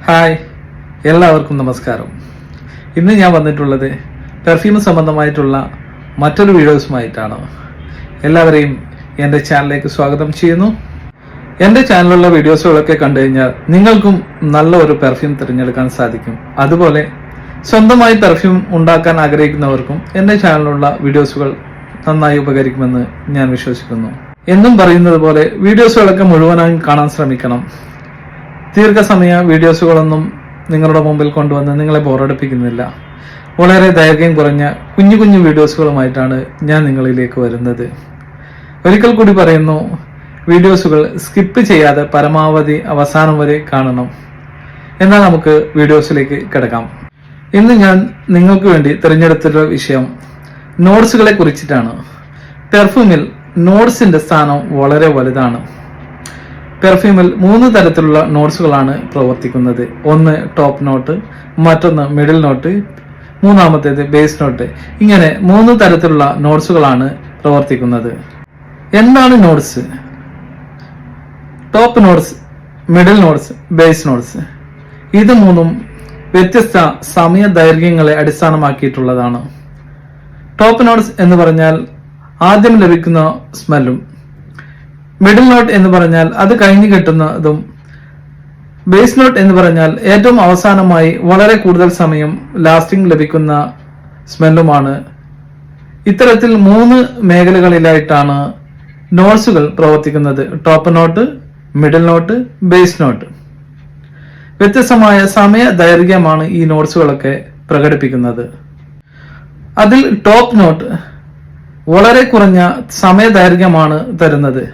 Hi, എല്ലാവർക്കും നമസ്കാരം. ഇന്ന് ഞാൻ വന്നിട്ടുള്ളത് പെർഫ്യൂം സംബന്ധമായിട്ടുള്ള മറ്റൊരു വീഡിയോസുമായിട്ടാണ്. എല്ലാവരെയും എൻ്റെ ചാനലിലേക്ക് സ്വാഗതം ചെയ്യുന്നു. എൻ്റെ ചാനലിലുള്ള വീഡിയോസുകളൊക്കെ കണ്ടു കഴിഞ്ഞാൽ നിങ്ങൾക്കും നല്ല ഒരു പെർഫ്യൂം തിരഞ്ഞെടുക്കാൻ സാധിക്കും. അതുപോലെ സ്വന്തമായി പെർഫ്യൂം ഉണ്ടാക്കാൻ ആഗ്രഹിക്കുന്നവർക്കും എൻ്റെ ചാനലിലുള്ള വീഡിയോസുകൾ നന്നായി ഉപകരിക്കുമെന്ന് ഞാൻ വിശ്വസിക്കുന്നു. എന്നും പറയുന്നത് പോലെ വീഡിയോസുകളൊക്കെ മുഴുവനായും കാണാൻ ശ്രമിക്കണം. ദീർഘസമയ വീഡിയോസുകളൊന്നും നിങ്ങളുടെ മുമ്പിൽ കൊണ്ടുവന്ന് നിങ്ങളെ ബോറടിപ്പിക്കുന്നില്ല. വളരെ ദൈർഘ്യം കുറഞ്ഞ കുഞ്ഞു കുഞ്ഞു വീഡിയോസുകളുമായിട്ടാണ് ഞാൻ നിങ്ങളിലേക്ക് വരുന്നത്. ഒരിക്കൽ കൂടി പറയുന്നു, വീഡിയോസുകൾ സ്കിപ്പ് ചെയ്യാതെ പരമാവധി അവസാനം വരെ കാണണം. എന്നാൽ നമുക്ക് വീഡിയോസിലേക്ക് കിടക്കാം. ഇന്ന് ഞാൻ നിങ്ങൾക്ക് വേണ്ടി തിരഞ്ഞെടുത്തിട്ടുള്ള വിഷയം നോട്ട്സുകളെ കുറിച്ചിട്ടാണ്. പെർഫ്യൂമിൽ നോട്ട്സിന്റെ സ്ഥാനം വളരെ വലുതാണ്. പെർഫ്യൂമിൽ 3 തരത്തിലുള്ള നോട്ട്സുകളാണ് പ്രവർത്തിക്കുന്നത്. ഒന്ന് ടോപ്പ് നോട്ട്, മറ്റൊന്ന് മിഡിൽ നോട്ട്, മൂന്നാമത്തേത് ബേസ് നോട്ട്. ഇങ്ങനെ 3 തരത്തിലുള്ള നോട്ട്സുകളാണ് പ്രവർത്തിക്കുന്നത്. എന്താണ് notes? Top notes, middle notes, base notes. ഇത് മൂന്നും വ്യത്യസ്ത സമയ ദൈർഘ്യങ്ങളെ അടിസ്ഥാനമാക്കിയിട്ടുള്ളതാണ്. ടോപ്പ് നോട്ട്സ് എന്ന് പറഞ്ഞാൽ ആദ്യം ലഭിക്കുന്ന സ്മെല്ലും, മിഡിൽ നോട്ട് എന്ന് പറഞ്ഞാൽ അത് കഴിഞ്ഞു കിട്ടുന്നതും, ബേസ് നോട്ട് എന്ന് പറഞ്ഞാൽ ഏറ്റവും അവസാനമായി വളരെ കൂടുതൽ സമയം ലാസ്റ്റിംഗ് ലഭിക്കുന്ന സ്മെല്ലുമാണ്. ഇത്തരത്തിൽ 3 മേഖലകളിലായിട്ടാണ് നോട്ട്സുകൾ പ്രവർത്തിക്കുന്നത്. Top note, middle note, base note. വ്യത്യസ്തമായ സമയ ദൈർഘ്യമാണ് ഈ നോട്ട്സുകളൊക്കെ പ്രകടിപ്പിക്കുന്നത്. അതിൽ ടോപ്പ് നോട്ട് വളരെ കുറഞ്ഞ സമയ ദൈർഘ്യമാണ് തരുന്നത്.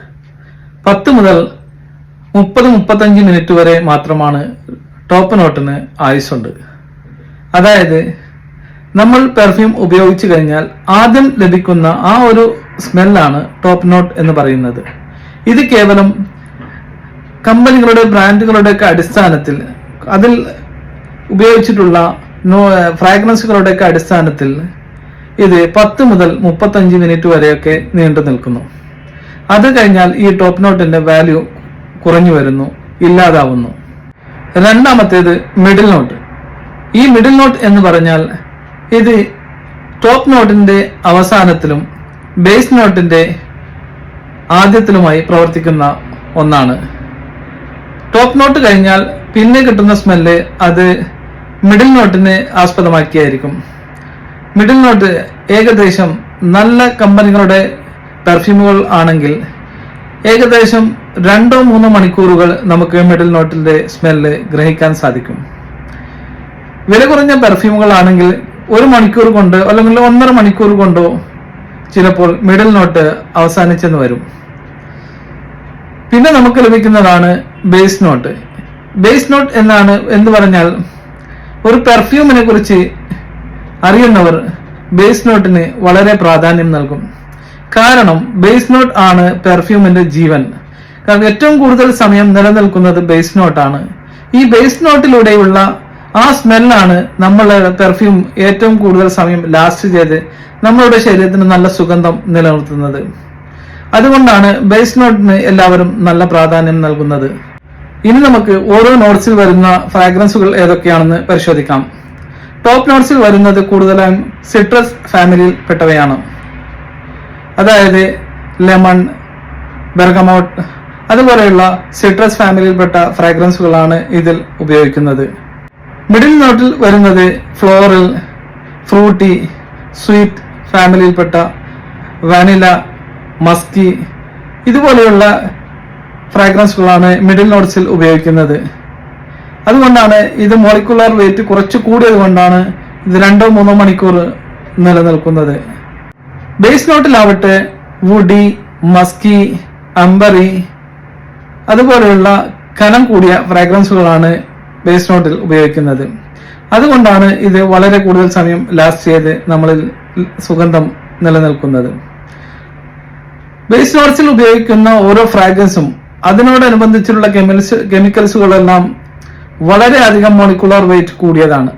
10 മുതൽ 30-35 മിനിറ്റ് വരെ മാത്രമാണ് ടോപ്പ് നോട്ടിന് ആയുസ്സുണ്ട്. അതായത് നമ്മൾ പെർഫ്യൂം ഉപയോഗിച്ചു കഴിഞ്ഞാൽ ആദ്യം ലഭിക്കുന്ന ആ ഒരു സ്മെല്ലാണ് ടോപ്പ് നോട്ട് എന്ന് പറയുന്നത്. ഇത് കേവലം കമ്പനികളുടെ ബ്രാൻഡുകളുടെയൊക്കെ അടിസ്ഥാനത്തിൽ, അതിൽ ഉപയോഗിച്ചിട്ടുള്ള ഫ്രാഗ്രൻസുകളുടെയൊക്കെ അടിസ്ഥാനത്തിൽ ഇത് 10 മുതൽ 35 മിനിറ്റ് വരെയൊക്കെ നീണ്ടു നിൽക്കുന്നു. അത് കഴിഞ്ഞാൽ ഈ ടോപ്പ് നോട്ടിന്റെ വാല്യൂ കുറഞ്ഞു വരുന്നു, ഇല്ലാതാവുന്നു. രണ്ടാമത്തേത് മിഡിൽ നോട്ട്. ഈ മിഡിൽ നോട്ട് എന്ന് പറഞ്ഞാൽ ഇത് ടോപ്പ് നോട്ടിന്റെ അവസാനത്തിലും ബേസ് നോട്ടിന്റെ ആദ്യത്തിലുമായി പ്രവർത്തിക്കുന്ന ഒന്നാണ്. ടോപ്പ് നോട്ട് കഴിഞ്ഞാൽ പിന്നെ കിട്ടുന്ന സ്മെല്ല് അത് മിഡിൽ നോട്ടിനെ ആസ്പദമാക്കിയായിരിക്കും. മിഡിൽ നോട്ട് ഏകദേശം നല്ല കമ്പനികളുടെ പെർഫ്യൂമുകൾ ആണെങ്കിൽ ഏകദേശം 2-3 മണിക്കൂറുകൾ നമുക്ക് മിഡിൽ നോട്ടിന്റെ സ്മെല്ല് ഗ്രഹിക്കാൻ സാധിക്കും. വില കുറഞ്ഞ പെർഫ്യൂമുകൾ ആണെങ്കിൽ 1 മണിക്കൂർ കൊണ്ട് അല്ലെങ്കിൽ 1.5 മണിക്കൂർ കൊണ്ടോ ചിലപ്പോൾ മിഡിൽ നോട്ട് അവസാനിച്ചെന്ന് വരും. പിന്നെ നമുക്ക് ലഭിക്കുന്നതാണ് ബേസ് നോട്ട്. ബേസ് നോട്ട് എന്ന് പറഞ്ഞാൽ ഒരു പെർഫ്യൂമിനെ കുറിച്ച് അറിയുന്നവർ ബേസ് നോട്ടിന് വളരെ പ്രാധാന്യം നൽകും. കാരണം ബേസ് നോട്ട് ആണ് പെർഫ്യൂമിന്റെ ജീവൻ. കാരണം ഏറ്റവും കൂടുതൽ സമയം നിലനിൽക്കുന്നത് ബേസ് നോട്ടാണ്. ഈ ബേസ് നോട്ടിലൂടെയുള്ള ആ സ്മെല്ലാണ് നമ്മളുടെ പെർഫ്യൂം ഏറ്റവും കൂടുതൽ സമയം ലാസ്റ്റ് ചെയ്ത് നമ്മളുടെ ശരീരത്തിന് നല്ല സുഗന്ധം നിലനിർത്തുന്നത്. അതുകൊണ്ടാണ് ബേസ് നോട്ടിന് എല്ലാവരും നല്ല പ്രാധാന്യം നൽകുന്നത്. ഇനി നമുക്ക് ഓരോ നോട്ട്സിൽ വരുന്ന ഫ്രാഗ്രൻസുകൾ ഏതൊക്കെയാണെന്ന് പരിശോധിക്കാം. ടോപ്പ് നോട്ട്സിൽ വരുന്നത് കൂടുതലായും സിട്രസ് ഫാമിലിയിൽ പെട്ടവയാണ്. അതായത് ലെമൺ, ബെർഗമോട്ട്, അതുപോലെയുള്ള സിട്രസ് ഫാമിലിയിൽപ്പെട്ട ഫ്രാഗ്രൻസുകളാണ് ഇതിൽ ഉപയോഗിക്കുന്നത്. മിഡിൽ നോട്ടിൽ വരുന്നത് floral, Frooti, sweet ഫാമിലിയിൽപ്പെട്ട vanilla, Maski ഇതുപോലെയുള്ള ഫ്രാഗ്രൻസുകളാണ് മിഡിൽ നോട്ട്സിൽ ഉപയോഗിക്കുന്നത്. അതുകൊണ്ടാണ് ഇത് മോളിക്കുലർ വെയിറ്റ് കുറച്ച് കൂടിയത് കൊണ്ടാണ് ഇത് 2-3 മണിക്കൂർ നിലനിൽക്കുന്നത്. ബേസ് നോട്ടിലാവട്ടെ വുഡി, മസ്കി, അംബറി അതുപോലെയുള്ള കനം കൂടിയ ഫ്രാഗ്രൻസുകളാണ് ബേസ് നോട്ടിൽ ഉപയോഗിക്കുന്നത്. അതുകൊണ്ടാണ് ഇത് വളരെ കൂടുതൽ സമയം ലാസ്റ്റ് ചെയ്ത് നമ്മളിൽ സുഗന്ധം നിലനിൽക്കുന്നത്. ബേസ് നോട്ട്സിൽ ഉപയോഗിക്കുന്ന ഓരോ ഫ്രാഗ്രൻസും അതിനോടനുബന്ധിച്ചുള്ള കെമിക്കൽസുകളെല്ലാം വളരെയധികം മോളിക്കുലർ വെയിറ്റ് കൂടിയതാണ്.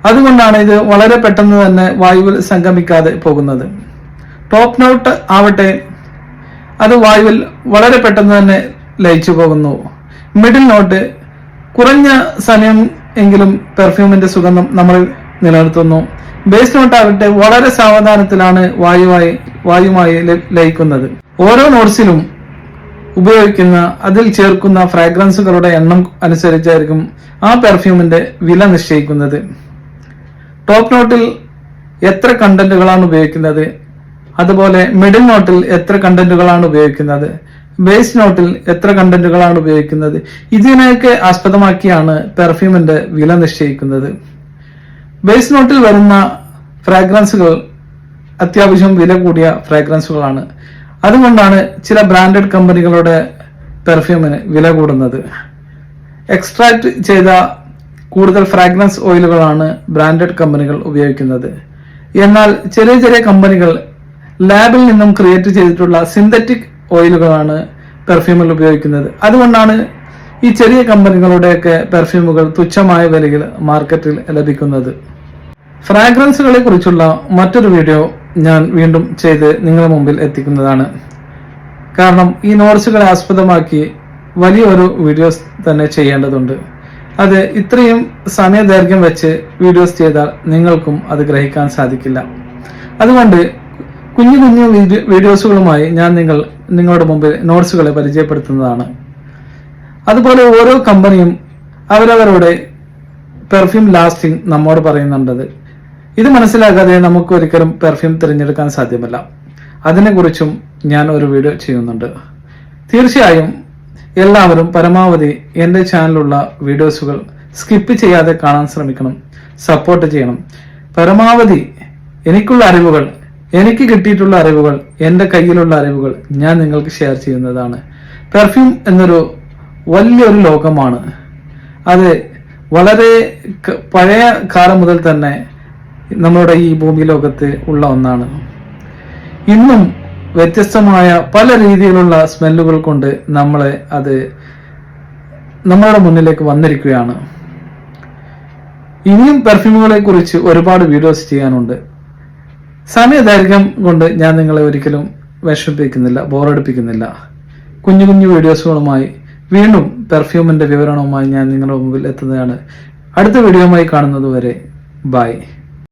അതുകൊണ്ടാണ് ഇത് വളരെ പെട്ടെന്ന് തന്നെ വായുവിൽ സംഗമിക്കാതെ പോകുന്നത്. ടോപ്പ് നോട്ട് ആവട്ടെ അത് വായുവിൽ വളരെ പെട്ടെന്ന് തന്നെ ലയിച്ചു പോകുന്നു. മിഡിൽ നോട്ട് കുറഞ്ഞ സമയം എങ്കിലും പെർഫ്യൂമിന്റെ സുഗന്ധം നമ്മൾ നിലനിർത്തുന്നു. ബേസ് നോട്ട് ആകട്ടെ വളരെ സാവധാനത്തിലാണ് വായുമായി ലയിക്കുന്നത്. ഓരോ നോട്ട്സിലും ഉപയോഗിക്കുന്ന അതിൽ ചേർക്കുന്ന ഫ്രാഗ്രൻസുകളുടെ എണ്ണം അനുസരിച്ചായിരിക്കും ആ പെർഫ്യൂമിന്റെ വില നിശ്ചയിക്കുന്നത്. ടോപ്പ് നോട്ടിൽ എത്ര കണ്ടന്റുകളാണ് ഉപയോഗിക്കുന്നത്, അതുപോലെ മിഡിൽ നോട്ടിൽ എത്ര കണ്ടന്റുകളാണ് ഉപയോഗിക്കുന്നത്, ബേസ് നോട്ടിൽ എത്ര കണ്ടന്റുകളാണ് ഉപയോഗിക്കുന്നത്, ഇതിനെയൊക്കെ ആസ്പദമാക്കിയാണ് പെർഫ്യൂമിന്റെ വില നിശ്ചയിക്കുന്നത്. ബേസ് നോട്ടിൽ വരുന്ന ഫ്രാഗ്രൻസുകൾ അത്യാവശ്യം വില കൂടിയ ഫ്രാഗ്രൻസുകളാണ്. അതുകൊണ്ടാണ് ചില ബ്രാൻഡഡ് കമ്പനികളുടെ പെർഫ്യൂമിന് വില കൂടുന്നത്. എക്സ്ട്രാക്ട് ചെയ്ത കൂടുതൽ ഫ്രാഗ്രൻസ് ഓയിലുകളാണ് ബ്രാൻഡഡ് കമ്പനികൾ ഉപയോഗിക്കുന്നത്. എന്നാൽ ചെറിയ ചെറിയ കമ്പനികൾ ലാബിൽ നിന്നും ക്രിയേറ്റ് ചെയ്തിട്ടുള്ള സിന്തറ്റിക് ഓയിലുകളാണ് പെർഫ്യൂമിൽ ഉപയോഗിക്കുന്നത്. അതുകൊണ്ടാണ് ഈ ചെറിയ കമ്പനികളുടെയൊക്കെ പെർഫ്യൂമുകൾ തുച്ഛമായ വിലയിൽ മാർക്കറ്റിൽ ലഭിക്കുന്നത്. ഫ്രാഗ്രൻസുകളെ കുറിച്ചുള്ള മറ്റൊരു വീഡിയോ ഞാൻ വീണ്ടും ചെയ്ത് നിങ്ങളുടെ മുമ്പിൽ എത്തിക്കുന്നതാണ്. കാരണം ഈ നോട്ട്സുകളെ ആസ്പദമാക്കി വലിയൊരു വീഡിയോസ് തന്നെ ചെയ്യേണ്ടതുണ്ട്. അത് ഇത്രയും സമയദൈർഘ്യം വെച്ച് വീഡിയോസ് ചെയ്താൽ നിങ്ങൾക്കും അത് ഗ്രഹിക്കാൻ സാധിക്കില്ല. അതുകൊണ്ട് കുഞ്ഞു കുഞ്ഞു വീഡിയോസുകളുമായി ഞാൻ നിങ്ങളുടെ മുമ്പിൽ നോട്ട്സുകളെ പരിചയപ്പെടുത്തുന്നതാണ്. അതുപോലെ ഓരോ കമ്പനിയും അവരവരുടെ പെർഫ്യൂം ലാസ്റ്റിംഗ് നമ്മോട് പറയുന്നുണ്ടത്. ഇത് മനസ്സിലാക്കാതെ നമുക്ക് ഒരിക്കലും പെർഫ്യൂം തിരഞ്ഞെടുക്കാൻ സാധ്യമല്ല. അതിനെക്കുറിച്ചും ഞാൻ ഒരു വീഡിയോ ചെയ്യുന്നുണ്ട്. തീർച്ചയായും എല്ലാവരും പരമാവധി എൻ്റെ ചാനലിലുള്ള വീഡിയോസുകൾ സ്കിപ്പ് ചെയ്യാതെ കാണാൻ ശ്രമിക്കണം, സപ്പോർട്ട് ചെയ്യണം. പരമാവധി എനിക്കുള്ള അറിവുകൾ, എനിക്ക് കിട്ടിയിട്ടുള്ള അറിവുകൾ, എൻ്റെ കയ്യിലുള്ള അറിവുകൾ ഞാൻ നിങ്ങൾക്ക് ഷെയർ ചെയ്യുന്നതാണ്. പെർഫ്യൂം എന്നൊരു വലിയൊരു ലോകമാണ്. അത് വളരെ പഴയ കാലം മുതൽ തന്നെ നമ്മുടെ ഈ ഭൂമി ലോകത്ത് ഉള്ള ഒന്നാണ്. ഇന്നും വ്യത്യസ്തമായ പല രീതിയിലുള്ള സ്മെല്ലുകൾ കൊണ്ട് അത് നമ്മളുടെ മുന്നിലേക്ക് വന്നിരിക്കുകയാണ്. ഇനിയും പെർഫ്യൂമുകളെ കുറിച്ച് ഒരുപാട് വീഡിയോസ് ചെയ്യാനുണ്ട്. സമയദൈർഘ്യം കൊണ്ട് ഞാൻ നിങ്ങളെ ഒരിക്കലും വിഷമിപ്പിക്കുന്നില്ല, ബോറടിപ്പിക്കുന്നില്ല. കുഞ്ഞു കുഞ്ഞു വീഡിയോസുകളുമായി വീണ്ടും പെർഫ്യൂമിന്റെ വിവരണവുമായി ഞാൻ നിങ്ങളുടെ മുമ്പിൽ എത്തുന്നതാണ്. അടുത്ത വീഡിയോയുമായി കാണുന്നത് വരെ ബൈ.